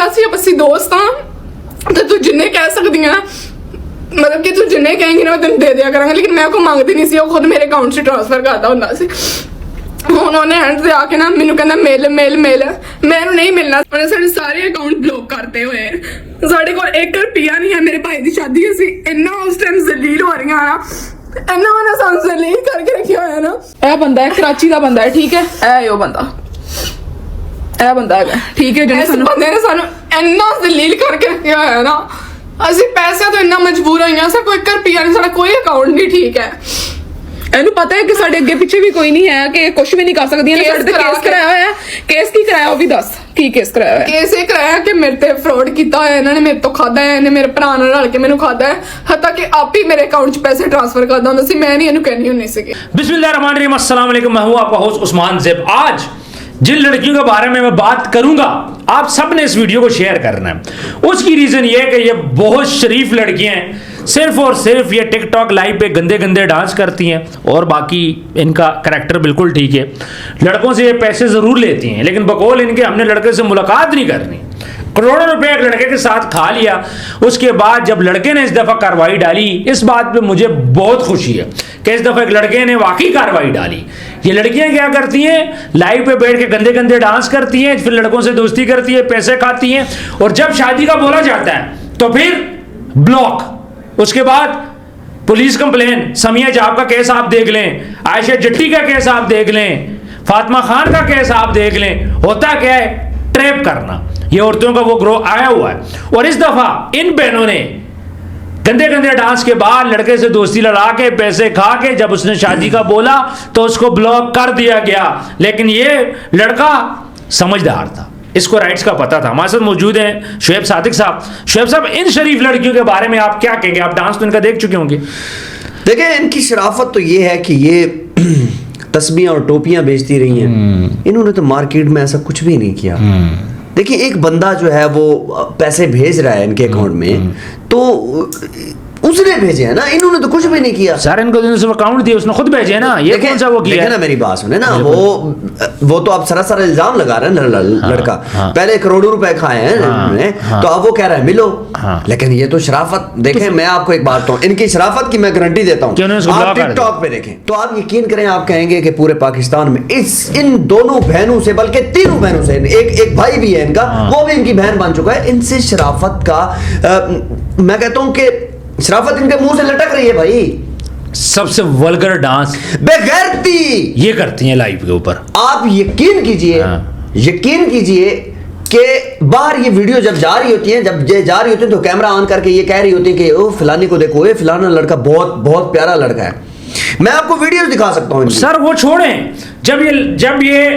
बोला सी अब ਅਸੀਂ ਦੋਸਤ ਆ ਤੇ ਤੂੰ ਜਿੰਨੇ ਕਹਿ ਸਕਦੀ ਆ मतलब कि तू जिन्ने कहेंगी ना मैं तेन दे दिया करांगा, लेकिन मैं को मांगती नहीं सी, वो खुद मेरे अकाउंट से ट्रांसफर करता हुंदा सी। उन्होंने एंड से आके ना मैनू कहना मेल मेल मेल, मैनू नहीं मिलना। उन्हें सारे सारे अकाउंट ब्लॉक करते हुए साढ़े को 1 रुपया नहीं है। मेरे भाई की शादी असी इन्ना उस टाइम जलील हो रही ना, इन्ना मैंने सन जलील करके रखा हुआ ना। यह बंदा है कराची का बंदा है, ठीक है, ए बंदा यह बंदा है, ठीक है, जिस बंदे ने सानू इन्ना जलील करके रखा हुआ ना, ਅਸੀਂ ਪੈਸੇ ਤੋਂ ਇੰਨਾ ਮਜਬੂਰ ਹੋਈਆਂ ਸਾ ਕੋਈ 1 ਰੁਪਿਆ ਨਹੀਂ, ਸਾਡਾ ਕੋਈ ਅਕਾਊਂਟ ਨਹੀਂ ਠੀਕ ਹੈ। ਇਹਨੂੰ ਪਤਾ ਹੈ ਕਿ ਸਾਡੇ ਅੱਗੇ ਪਿੱਛੇ ਵੀ ਕੋਈ ਨਹੀਂ ਹੈ ਕਿ ਕੁਝ ਵੀ ਨਹੀਂ ਕਰ ਸਕਦੀਆਂ ਨੇ। ਸਾਡੇ ਤੇ ਕੇਸ ਕਰਾਇਆ ਹੋਇਆ ਹੈ। ਕੇਸ ਕੀ ਕਰਾਇਆ ਉਹ ਵੀ ਦੱਸ, ਕੀ ਕੇਸ ਕਰਾਇਆ ਹੋਇਆ? ਕੇਸ ਇਹ ਕਰਾਇਆ ਕਿ ਮੇਰੇ ਤੇ ਫਰਾਡ ਕੀਤਾ ਹੋਇਆ ਇਹਨਾਂ ਨੇ, ਮੇਰੇ ਤੋਂ ਖਾਦਾ ਹੈ, ਇਹਨੇ ਮੇਰੇ ਭਰਾ ਨਾਲ ਰਲ ਕੇ ਮੈਨੂੰ ਖਾਦਾ ਹੈ, ਹੱਤਾ ਕਿ ਆਪ ਹੀ ਮੇਰੇ ਅਕਾਊਂਟ 'ਚ ਪੈਸੇ ट्रांसफर करता ਹੁੰਦਾ ਸੀ, ਮੈਂ ਨਹੀਂ ਇਹਨੂੰ ਕਹਿਣੀ ਹੁੰਦੀ ਸੀਗੀ। बिस्मिल्लाहिर्रहमानिर्रहीम, अस्सलाम वालेकुम, मैं हूं आपका होस्ट उस्मान ज़ेब। आज जिन लड़कियों के बारे में मैं बात करूंगा आप सब ने इस वीडियो को शेयर करना है। उसकी रीज़न ये है कि ये बहुत शरीफ लड़कियां हैं, सिर्फ और सिर्फ ये टिकटॉक लाइव पे गंदे गंदे डांस करती हैं और बाकी इनका करैक्टर बिल्कुल ठीक है। लड़कों से ये पैसे ज़रूर लेती हैं, लेकिन बकौल इनके हमने लड़के से मुलाकात नहीं करनी। करोड़ों रुपए एक लड़के के साथ खा लिया। उसके बाद जब लड़के ने इस दफ़ा कार्रवाई डाली, इस बात पे मुझे बहुत खुशी है कि इस दफ़ा एक लड़के ने वाकई कार्रवाई डाली। ये लड़कियां क्या करती हैं, लाइव पे बैठ के गंदे गंदे डांस करती हैं, फिर लड़कों से दोस्ती करती है, पैसे खाती हैं, और जब शादी का बोला जाता है तो फिर ब्लॉक। उसके बाद पुलिस कंप्लेन, समिया जाब का केस आप देख लें, आयशा जट्टी का केस आप देख लें, फातिमा खान का केस आप देख लें। होता क्या है, ट्रैप करना। ये औरतों का वो ग्रोह आया हुआ है। और इस दफा इन बहनों ने गंदे गंदे डांस के बाद लड़के से दोस्ती लड़ा के पैसे खा के जब उसने शादी का बोला तो उसको ब्लॉक कर दिया गया। लेकिन ये लड़का समझदार था, इसको राइट्स का पता था। हमारे साथ मौजूद हैं शुएब सादिक साहब। शुएब साहब, इन शरीफ लड़कियों के बारे में आप क्या कहेंगे? आप डांस तो इनका देख चुके होंगे। देखिए, इनकी शराफत तो ये है कि ये तस्बीहां और टोपियां बेचती रही हैं। इन्होंने तो मार्केट में ऐसा कुछ भी नहीं किया। देखिए, एक बंदा जो है वो पैसे भेज रहा है इनके अकाउंट में, तो उसने भेजे है ना, इन्होंने तो कुछ भी नहीं किया। सर, इनको सिर्फ अकाउंट दिए, उसने खुद भेजे ना, ये कौन सा वो किया? देखिए ना, मेरी बात सुने ना, वो तो आप सरासर इल्जाम लगा रहे हैं लड़का। पहले करोड़ों रुपए खाए हैं इन्होंने, तो अब वो कह रहा है मिलो। लेकिन ये तो शराफत। देखें, मैं आपको एक बात कहूँ, इनकी शराफत की मैं गारंटी देता हूँ। आप टिकटॉक पे देखें तो आप यकीन करें, आप कहेंगे कि पूरे पाकिस्तान में इन दोनों बहनों से, बल्कि तीनों बहनों से, एक भाई भी है इनका, वो भी इनकी बहन बन चुका है। इनसे शराफत का मैं कहता हूँ कि शराफत इनके मुंह से लटक रही है भाई। सबसे वल्गर डांस बेगैरती ये करती हैं लाइव के ऊपर। आप यकीन कीजिए कि बाहर ये वीडियो जब जा रही होती है, जब ये जा रही होती है तो कैमरा ऑन करके ये कह रही होती है कि ओ फलानी को देखो, ये फलाना लड़का बहुत बहुत प्यारा लड़का है। मैं आपको वीडियो दिखा सकता हूँ। सर वो छोड़ें, जब ये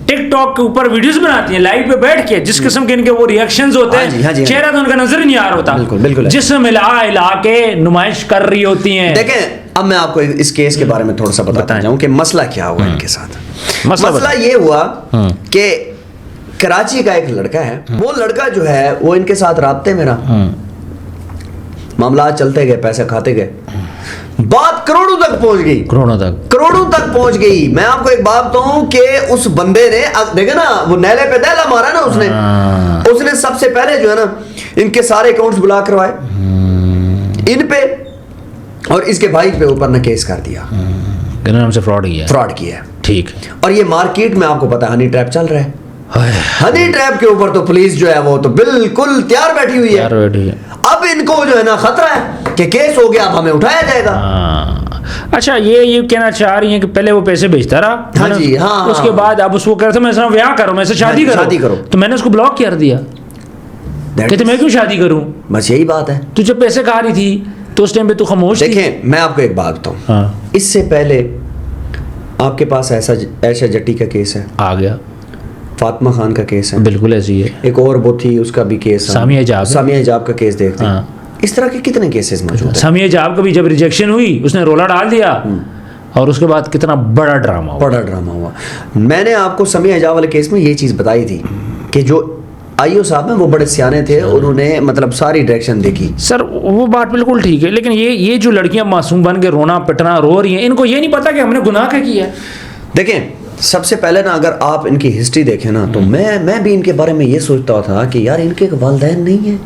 टिकटॉक के ऊपर वीडियोस बनाती हैं लाइव पे बैठ के, जिस किस्म के इनके वो रिएक्शंस होते हैं, चेहरा तो उनका नजर ही नहीं आ रहा होता। बिल्कुल जिसमें हिला के नुमाइश कर रही होती हैं। देखें, अब मैं आपको इस केस के बारे में थोड़ा सा बताना चाहूँ कि मसला क्या हुआ इनके साथ। मसला ये हुआ कि कराची का एक लड़का है, वो लड़का जो है वो इनके साथ राब्ते में रहा, मामला चलते गए, पैसे खाते गए, बात करोड़ों तक पहुंच गई। मैं आपको एक बात बताऊं कि उस बंदे ने देखे ना, वो नैले पे दैला मारा ना उसने सबसे पहले जो है ना इनके सारे अकाउंट्स ब्लॉक करवाए इन पे, और इसके भाई पे ऊपर ना केस कर दिया। हमसे फ्रॉड किया। ठीक। और ये मार्केट में आपको पता है हनी ट्रैप चल रहा है। हनी ट्रैप के ऊपर तो पुलिस जो है वो तो बिल्कुल तैयार बैठी हुई है। अब इनको जो है ना खतरा है कि केस हो गया, अब हमें उठाया जाएगा। अच्छा, ये कहना चाह रही हैं कि पहले वो पैसे भेजता रहा, हाँ जी, हाँ, उसके बाद अब उसको कह रहा था मैं ब्याह करो, मैं शादी करो, तो मैंने उसको ब्लॉक कर दिया। कहते मैं क्यों शादी करूं? बस यही बात है। तू जब पैसे खा रही थी तो उस टाइम पे तू खामोश थी। देखें, मैं आपको एक बात बताऊं, इससे पहले आपके पास आयशा जट्टी का केस है, आ गया। फातिमा खान का केस है, बिल्कुल ऐसी है। एक और वो थी, उसका भी केस है, सामिया हिजाब का केस देखते हैं। इस तरह के कितने केसेस मौजूद हैं। सामिया हिजाब का भी जब रिजेक्शन हुई उसने रोला डाल दिया, और उसके बाद कितना बड़ा ड्रामा हुआ। मैंने आपको सामिया हिजाब वाले केस में ये चीज बताई थी कि जो आईओ साहब हैं वो बड़े सियाने थे, उन्होंने मतलब सारी डायरेक्शन देखी। सर वो बात बिल्कुल ठीक है, लेकिन ये जो लड़कियां मासूम बन के रोना पिटना रो रही हैं, इनको ये नहीं पता कि हमने गुनाह क्या किया है। देखें, सबसे पहले ना अगर आप इनकी हिस्ट्री देखें ना तो मैं भी इनके बारे में ये सोचता था कि यार इनके वालिदैन नहीं है।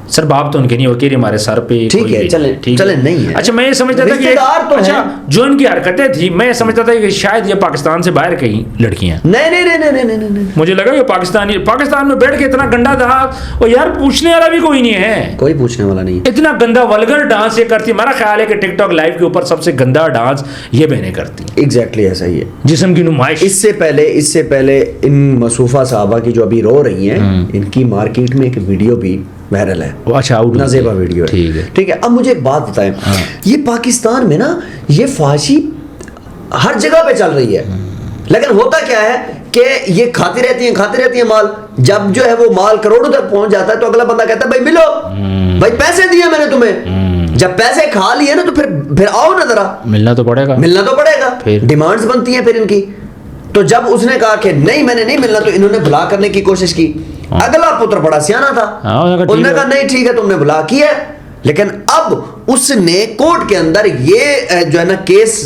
सर बाप तो उनके नहीं होती हमारे सर पे ठीक कोई है, भी चले ठीक चले नहीं है। अच्छा मैं ये समझता था कि रिश्तेदार तो अच्छा हैं। जो इनकी हरकतें थी मैं समझता था कि शायद ये पाकिस्तान से बाहर कहीं लड़कियां, नहीं नहीं नहीं नहीं नहीं नहीं मुझे लगा कि पाकिस्तान में बैठ के इतना गंदा था और यार पूछने वाला भी कोई नहीं है, कोई पूछने वाला नहीं है। इतना गंदा वल्गर डांस ये करती है। मेरा ख्याल है कि टिकटॉक लाइव के ऊपर सबसे गंदा डांस ये बहनें करती हैं, एग्जैक्टली ऐसा ही है। जिस्म की नुमाइश। इससे पहले इन मसूफा साहबा की जो अभी रो रही हैं, इनकी मार्केट में एक वीडियो भी वायरल है। अच्छा नाजेबा वीडियो ठीक है ठीक है। अब मुझे एक बात बताएं, ये पाकिस्तान में ना ये फाशी हर जगह पे चल रही है, लेकिन होता क्या है कि ये खाती रहती हैं माल। जब जो है वो माल करोड़ों तक पहुंच जाता है तो अगला बंदा कहता है भाई मिलो, भाई पैसे दिए मैंने तुम्हें। जब पैसे खा लिए ना तो फिर आओ ना जरा, मिलना तो पड़ेगा फिर डिमांड्स बनती हैं फिर इनकी। तो जब उसने कहा कि नहीं मैंने नहीं मिलना तो इन्होंने भुला करने की कोशिश की। अगला पुत्र बड़ा सियाना था, उसने कहा नहीं ठीक है तुमने भुला किया, लेकिन अब उसने कोर्ट के अंदर ये जो है ना केस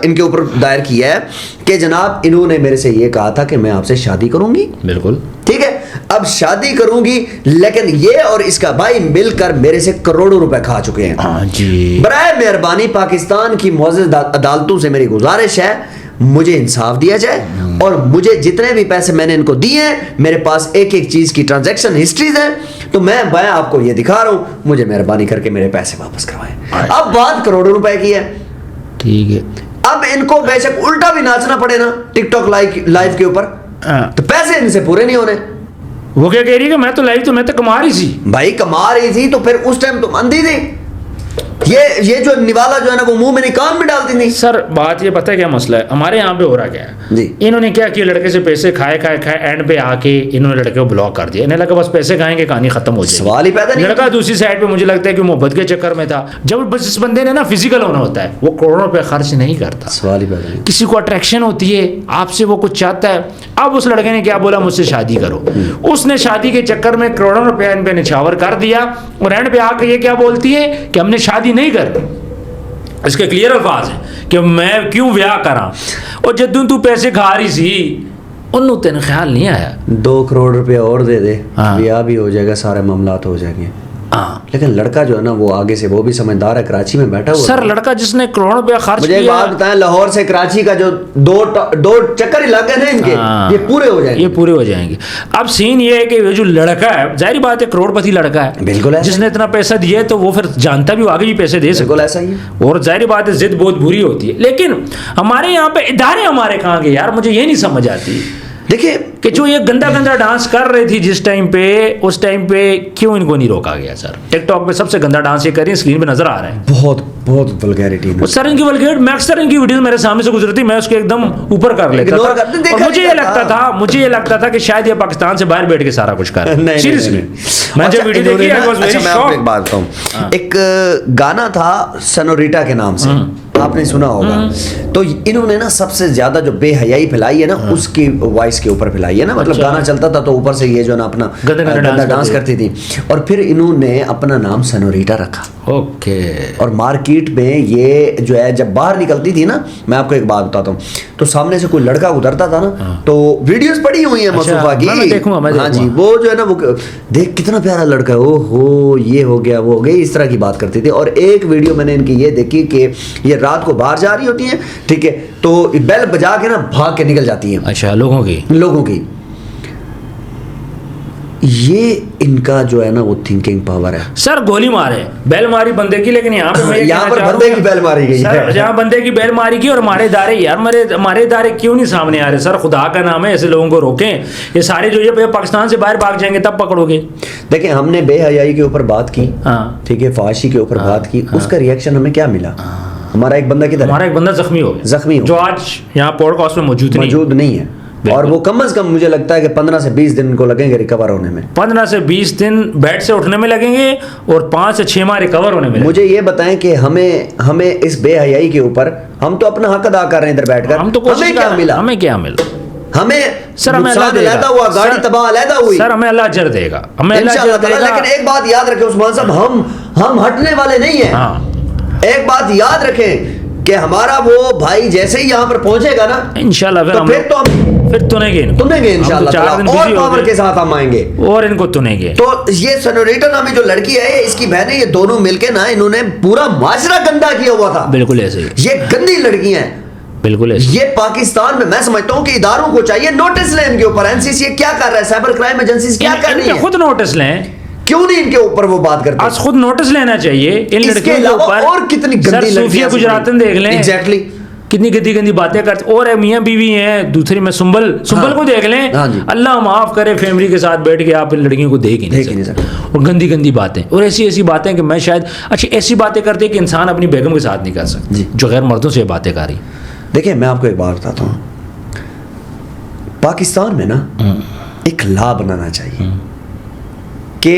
इनके ऊपर दायर किया है कि जनाब इन्होंने मेरे से ये कहा था कि मैं आपसे शादी करूंगी। बिल्कुल ठीक है, अब शादी करूंगी, लेकिन ये और इसका भाई मिलकर मेरे से करोड़ों रुपए खा चुके हैं। हाँ जी। बराए मेहरबानी पाकिस्तान की मुअज़्ज़ज़ अदालतों से मेरी गुजारिश है, मुझे इंसाफ दिया जाए और मुझे जितने भी पैसे मैंने इनको दिए हैं, मेरे पास एक एक चीज की ट्रांजैक्शन हिस्ट्रीज है, तो मैं आपको ये दिखा रहा हूं, मुझे मेहरबानी करके मेरे पैसे वापस करवाएं। अब बात करोड़ों रुपए की है, ठीक है। अब इनको बेशक उल्टा भी नाचना पड़े ना टिकटॉक लाइव के ऊपर, तो पैसे इनसे पूरे नहीं होने। वो क्या कह रही है कि मैं तो कमा रही थी। भाई कमा रही थी तो फिर उस टाइम तुम अंधी थी। ये जो निवाला जो है ना वो मुंह में नहीं कान में डालती नहीं। सर बात ये पता है क्या मसला है हमारे यहाँ पे हो रहा क्या है जी। इन्होंने क्या किया, लड़के से पैसे खाए एंड पे आके इन्होंने लड़के को ब्लॉक कर दिया। इन्हें लगा बस पैसे खाएंगे कहानी खत्म हो जाएगी, सवाल ही पैदा नहीं। लड़का दूसरी साइड पे मुझे लगता है कि मोहब्बत के चक्कर में था। जब बस इस बंदे ने ना फिजिकल होना होता है, वो करोड़ों रुपए खर्च नहीं करता। सवाल ही पैदा नहीं। किसी को अट्रैक्शन होती है आपसे, वो कुछ चाहता है। अब उस लड़के ने क्या बोला, मुझसे शादी करो। उसने शादी के चक्कर में करोड़ों रुपया इन पे निछावर कर दिया और एंड पे आके ये क्या बोलती है कि हमने शादी नहीं करनी। इसके क्लियर अल्फाज है कि मैं क्यों ब्याह करा, और जदों तू पैसे खा रही सी उन्होंने तेन ख्याल नहीं आया 2 करोड़ रुपए और दे दे, हाँ। ब्याह भी हो जाएगा, सारे मामलात हो जाएंगे। हाँ। लेकिन लड़का जो है ना वो आगे से वो भी समझदार है, कराची में बैठा हुआ सर लड़का जिसने करोड़ों रुपया खर्च मुझे एक किया। बात बताएं, लाहौर से कराची का जो दो चक्कर इलाके हैं इनके, हाँ। ये पूरे हो जाएंगे। अब सीन ये है कि ये जो लड़का है, जाहिर बात है करोड़पति लड़का है, बिल्कुल ऐसा जिसने इतना पैसा दिया है तो वो फिर जानता भी वो आगे भी पैसे दे सकता बिल्कुल ऐसा ही है। और जाहिर बात है जिद बहुत बुरी होती है। लेकिन हमारे यहाँ पे इदारे हमारे कहाँ गए यार, मुझे ये नहीं समझ आती। देखिए कि जो ये गंदा डांस कर रही थी जिस टाइम पे, उस टाइम पे क्यों इनको नहीं रोका गया? सर टिकटॉक पे सबसे गंदा डांस ये कर रही है, स्क्रीन पे नजर आ रहा है। बहुत वल्गैरिटी में सर इनकी वल्गैरिटी, मैं अक्सर इनकी वीडियो मेरे सामने से गुजरती, मैं उसको एकदम ऊपर कर लेता Ignore था। करते, देखा और मुझे नहीं ये लगता था कि शायद ये पाकिस्तान से बाहर बैठ के सारा कुछ कर रहा है। सीरियसली मैं जब वीडियो देखी I was very अच्छा मैं आपको एक shocked। बात बताऊं, एक गाना था सनोरिटा के नाम से, आपने सुना होगा। तो इन्होंने ना सबसे ज्यादा जो बेहयाई फैलाई है ना उसकी वॉइस के ऊपर फैलाई है ना, मतलब अच्छा। गाना चलता था तो ऊपर से ये जो ना अपना गंदा डांस करती थी, और फिर इन्होंने अपना नाम सनोरिटा रखा। ओके। और मार्केट में ये जो है जब बाहर निकलती थी ना, मैं आपको एक बात बताता हूँ, तो सामने से कोई लड़का उतरता था ना, तो वीडियोस पड़ी हुई है मसूफा की, मैं देखूंगा। हाँ जी, वो जो है ना वो देख कितना प्यारा लड़का है, ओहो ये हो गया वो हो गया, इस तरह की बात करती थी। और एक वीडियो मैंने इनकी ये देखी कि ये रात को बाहर जा रही होती है, ठीक है, तो बेल बजा के ना भाग के निकल जाती है। अच्छा, लोगों की ये इनका जो है ना वो थिंकिंग पावर है। सर गोली मारे, बैल मारी बंदे की, लेकिन यहाँ पे यहाँ पर बंदे की बैल मारी गई है। यहाँ बंदे की बैल मारी गई। और हमारे इदारे यार, हमारे इदारे क्यों नहीं सामने आ रहे? सर खुदा का नाम है, ऐसे लोगों को रोकें। ये सारे जो ये पाकिस्तान से बाहर भाग जाएंगे तब पकड़ोगे। देखिए हमने बेहयाई के ऊपर बात की, हाँ ठीक है, फाशी के ऊपर बात की, उसका रिएक्शन हमें क्या मिला? हमारा एक बंदा किधर? हमारा एक बंदा जख्मी हो गया, जो आज यहाँ पॉडकास्ट में मौजूद नहीं है। और वो कम से कम मुझे लगता है कि 15 से 20 दिन को लगेंगे रिकवर होने में। 15 से 20 दिन बेड से उठने में लगेंगे और 5 से 6 माह रिकवर होने में। मुझे ये बताएं कि हमें इस बेहयाई के ऊपर, हम तो अपना हक अदा कर रहे हैं इधर बैठकर, हम तो हमें क्या मिला? हमें क्या मिला? हमें सर हमें अल्लाह देगा, अलहदा हुआ, गाड़ी तबाह अलहदा हुई, सर हमें अल्लाह अजर देगा, हमें अल्लाह अजर देगा। लेकिन एक बात याद रखें उस्मान साहब, हम हटने वाले नहीं हैं। हाँ। एक बात याद रखें कि हमारा वो भाई जैसे ही यहाँ पर पहुंचेगा ना इंशाल्लाह तो फिर तो हम फिर तुनेंगे इंशाल्लाह 4 दिन और बिजी हो पावर गए के साथ हम आएंगे और इनको तुनेंगे। तो ये सेनोरिटा नामी जो लड़की है, इसकी बहनें, ये दोनों मिलके ना इन्होंने पूरा माजरा गंदा किया हुआ था। बिल्कुल ऐसे ही, ये गंदी लड़कियां हैं, बिल्कुल ऐसे। ये पाकिस्तान में मैं समझता हूँ कि इदारों को चाहिए नोटिस लें इनके ऊपर। एनसीसी क्या कर रहा है, साइबर क्राइम एजेंसीज क्या कर रही है, खुद नोटिस लें, क्यों नहीं इनके ऊपर वो बात करते? आज खुद नोटिस लेना चाहिए इन लड़कियों के ऊपर। और कितनी गंदी सूफिया गुजरातन देख लें, एग्जैक्टली कितनी गंदी गंदी बातें करते। और मियां बीवी हैं, दूसरी में सुंबल को देख लें। हाँ जी। अल्लाह माफ करे, फैमिली के साथ बैठ के आप इन लड़कियों को देख ही नहीं सकते। और गंदी गंदी बातें और ऐसी ऐसी बातें कि मैं शायद अच्छी ऐसी बातें करते कि इंसान अपनी बेगम के साथ नहीं कर सकती जो गैर मर्दों से बातें कर रही। देखिए मैं आपको एक बात बताता हूँ, पाकिस्तान में ना एक लॉ बनाना चाहिए कि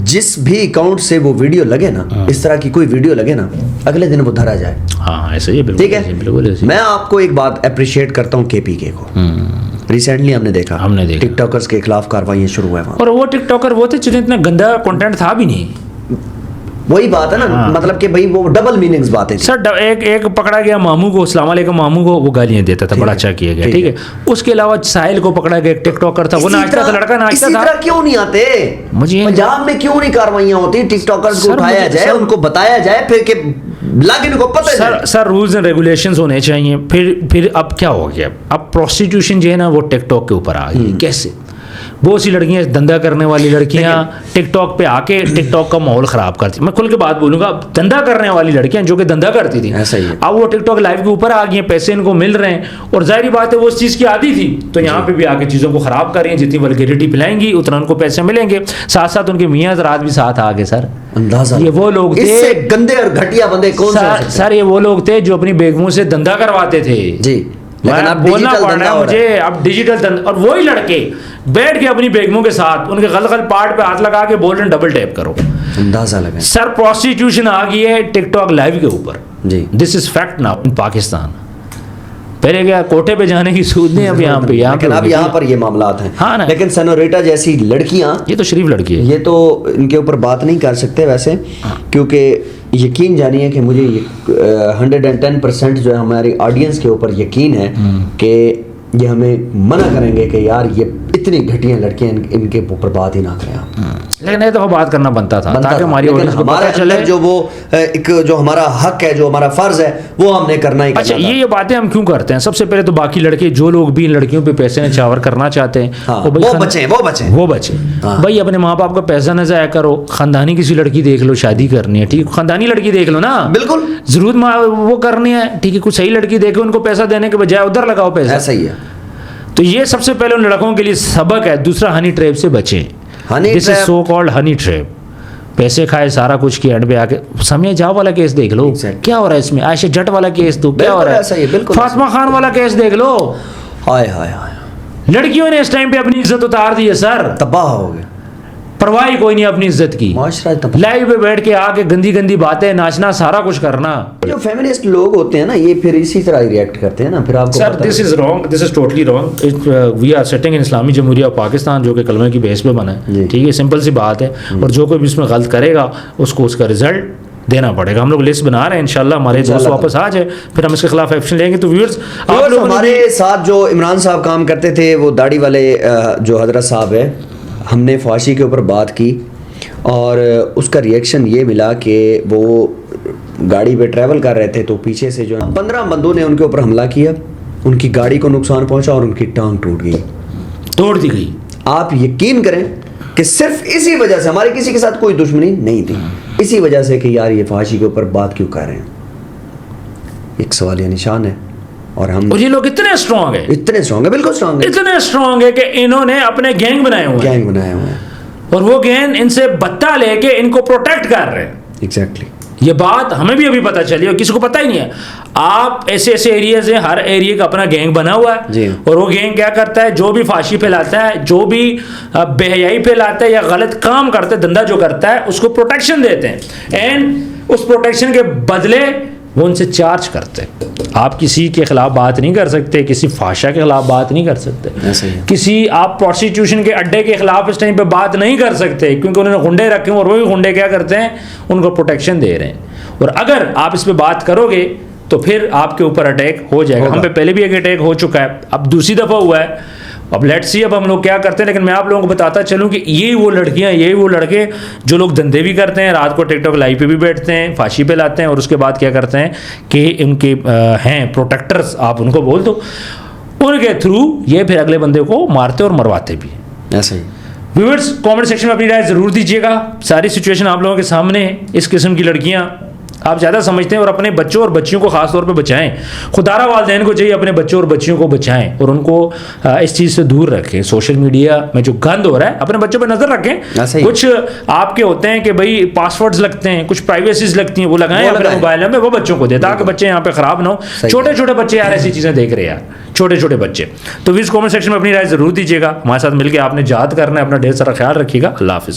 जिस भी अकाउंट से वो वीडियो लगे ना, इस तरह की कोई वीडियो लगे ना, अगले दिन वो धरा जाए। हाँ ऐसे ही, बिल्कुल ठीक है। बिल्कुल ऐसे। मैं आपको एक बात अप्रिशिएट करता हूँ केपीके को। रिसेंटली हमने देखा टिकटॉकर्स के खिलाफ कार्रवाई शुरू हुआ है। और वो टिकटॉकर वो थे जिन्हें इतना गंदा कंटेंट था भी नहीं। वही बात है ना, मतलब कि भाई वो डबल मीनिंग्स बातें थी। सर एक पकड़ा गया मामू को, अस्सलाम वालेकुम मामू को, वो गालियां देता था, बड़ा अच्छा किया गया, ठीक है। उसके अलावा साहिल को पकड़ा गया, एक टिकटॉकर था, वो नाचता था, लड़का नाचता था। क्यों नहीं आते मुझे पंजाब में, क्यों नहीं कार्रवाइयां होती? टिकटॉकर्स को उठाया जाए, उनको बताया जाए, फिर के लागे इनको पता है। सर रूल्स एंड रेगुलेशंस होने चाहिए। फिर अब क्या हो गया, अब प्रोस्टिट्यूशन जो है ना वो टिकटॉक के ऊपर आ गई। कैसे बहुत सी लड़कियां, धंधा करने वाली लड़कियां टिकटॉक पे आके टिकटॉक का माहौल खराब करती। मैं खुल के बात बोलूंगा, धंधा करने वाली लड़कियां जो कि धंधा करती थी, अब वो टिकटॉक लाइव के ऊपर आ गई हैं, पैसे इनको मिल रहे हैं, और जाहिर बात है वो उस चीज की आदी थी, तो यहाँ पे भी आके चीजों को खराब कर रही हैं। जितनी वल्गैरिटी पिलाएंगी उतना उनको पैसे मिलेंगे, साथ साथ उनके मियाँ हज़रात भी साथ आ गए। सर अंदाजा, ये वो लोग थे गंदे और घटिया बंदे कौन से? सर ये वो लोग थे जो अपनी बेगमों से धंधा करवाते थे जी, लेकिन अब बोलना पड़ रहा है मुझे, अब डिजिटल धंधा। और वही लड़के बैठ के अपनी बेगमों के साथ उनके गलगल पार्ट पे हाथ लगा के बोल रहे हैं डबल टैप करो। अंदाजा लगा सर प्रोस्टिट्यूशन आ गई है टिकटॉक लाइव के ऊपर जी। This is fact now in Pakistan. पहले क्या कोटे पे जाने की सूद नहीं, अब यहाँ पे अब यहाँ पर ये मामलात हैं। हाँ ना, लेकिन सेनोरिटा जैसी लड़कियां, ये तो शरीफ लड़की है, ये तो इनके ऊपर बात नहीं कर सकते वैसे, क्योंकि यकीन जानिए कि मुझे 110% जो है हमारी ऑडियंस के ऊपर यकीन है कि ये हमें मना करेंगे कि यार ये इतनी घटिया लड़कियां इनके ऊपर बात ही ना करें आप। लेकिन ये तो बात करना बनता था ताकि हमारी ऑडियंस को पता चले जो वो एक जो हमारा हक है, जो हमारा फर्ज है, वो हमने करना ही करना। अच्छा ये बातें हम क्यों करते हैं? सबसे पहले तो बाकी लड़के जो लोग भी इन लड़कियों पे पैसे निछावर करना चाहते हैं, वो बचे भाई, अपने माँ बाप का पैसा न जाया करो, खानदानी किसी लड़की देख लो, शादी करनी है, ठीक, खानदानी लड़की देख लो ना, बिल्कुल जरूर वो करनी है, ठीक है, कुछ सही लड़की देखे, उनको पैसा देने के बजाय उधर लगाओ पैसा। ऐसा ही है। तो ये सबसे पहले उन लड़कों के लिए सबक है। दूसरा, हनी ट्रैप से बचें। This is so called honey trap. पैसे खाए, सारा कुछ किया, एंड पे आके समय जाओ वाला केस देख लो, क्या हो रहा है इसमें, आयशा जट वाला केस दो, क्या हो रहा है, फातिमा खान वाला केस देख लो। हाय हाय हाय, लड़कियों ने इस टाइम पे अपनी इज्जत उतार दी है सर, तबाह हो गए, परवाह कोई नहीं अपनी इज्जत की। लाइव पे बैठ के आके गंदी गंदी बातें, नाचना, सारा कुछ करना। जो फेमिनिस्ट लोग होते हैं ना, ये फिर इसी तरह रिएक्ट करते हैं ना, फिर आपको sir this is wrong, this is totally wrong. We are setting in Islami Jamhuria Pakistan, जो कि कलमे की बेस पे बना है, ठीक है, सिंपल सी बात है। और जो कोई भी इसमें गलत करेगा उसको उसका रिजल्ट देना पड़ेगा। हम लोग लिस्ट बना रहे हैं, इंशाल्लाह हमारे दोस्त वापस आ जाए, फिर हम इसके खिलाफ एक्शन लेंगे। तो व्यूअर्स, आप लोग हमारे साथ जो इमरान साहब काम करते थे, वो दाढ़ी वाले जो हजरत साहब है, हमने फहाशी के ऊपर बात की और उसका रिएक्शन ये मिला कि वो गाड़ी पे ट्रैवल कर रहे थे, तो पीछे से जो 15 बंदों ने उनके ऊपर हमला किया, उनकी गाड़ी को नुकसान पहुंचा और उनकी टांग टूट गई, तोड़ दी गई। आप यकीन करें कि सिर्फ इसी वजह से, हमारी किसी के साथ कोई दुश्मनी नहीं थी, इसी वजह से कि यार ये फहाशी के ऊपर बात क्यों कर रहे हैं, एक सवालिया निशान है। और ये लोग इतने स्ट्रांग है, बिल्कुल स्ट्रांग है, इतने स्ट्रांग है कि इन्होंने अपने गैंग बनाए हुए हैं और वो गैंग इनसे बत्ता लेके इनको प्रोटेक्ट कर रहे हैं। एग्जैक्टली, ये बात हमें भी अभी पता चली और किसी को पता ही नहीं है। आप ऐसे ऐसे एरियाज हैं, हर एरिया का अपना गैंग बना हुआ है, और वो गैंग क्या करता है, जो भी फाशी फैलाता है, जो भी बेहयाई फैलाता है या गलत काम करता है, धंधा जो करता है, उसको प्रोटेक्शन देते हैं, एंड उस प्रोटेक्शन के बदले वो उनसे चार्ज करते हैं। आप किसी के खिलाफ बात नहीं कर सकते, किसी फाशा के खिलाफ बात नहीं कर सकते, किसी आप प्रोस्टिट्यूशन के अड्डे के खिलाफ इस टाइम पे बात नहीं कर सकते, क्योंकि उन्होंने गुंडे रखे हैं और वही गुंडे क्या करते हैं, उनको प्रोटेक्शन दे रहे हैं। और अगर आप इस पे बात करोगे तो फिर आपके ऊपर अटैक हो जाएगा। हम पे पहले भी एक अटैक हो चुका है, अब दूसरी दफ़ा हुआ है। अब लेट्स सी अब हम लोग क्या करते हैं, लेकिन मैं आप लोगों को बताता चलूं कि ये वो लड़कियां, ये वो लड़के जो लोग धंधे भी करते हैं, रात को टिकटॉक लाइव पे भी बैठते हैं, फांसी पे लाते हैं और उसके बाद क्या करते हैं कि इनके हैं प्रोटेक्टर्स, आप उनको बोल दो, उनके थ्रू ये फिर अगले बंदे को मारते और मरवाते भी। ऐसा ही। व्यूअर्स कमेंट सेक्शन में अपनी राय जरूर दीजिएगा। सारी सिचुएशन आप लोगों के सामने है। इस किस्म की लड़कियां आप ज़्यादा समझते हैं और अपने बच्चों और बच्चियों को खास तौर पे बचाएं। खुदारा वालिदैन को चाहिए अपने बच्चों और बच्चियों को बचाएं और उनको इस चीज़ से दूर रखें। सोशल मीडिया में जो गंद हो रहा है अपने बच्चों पर नजर रखें। कुछ आपके होते हैं कि भाई पासवर्ड्स लगते हैं, कुछ प्राइवेसीज लगती हैं, वो लगाएं अपने मोबाइल में, वो बच्चों को दे ताकि बच्चे यहाँ पे खराब ना हो। छोटे छोटे बच्चे यार ऐसी चीज़ें देख रहे हैं यार, छोटे छोटे बच्चे। तो प्लीज़ कमेंट सेक्शन में अपनी राय जरूर दीजिएगा। हमारे साथ मिलकर आपने याद करना है। अपना ढेर सारा ख्याल रखिएगा। अल्लाह हाफिज़।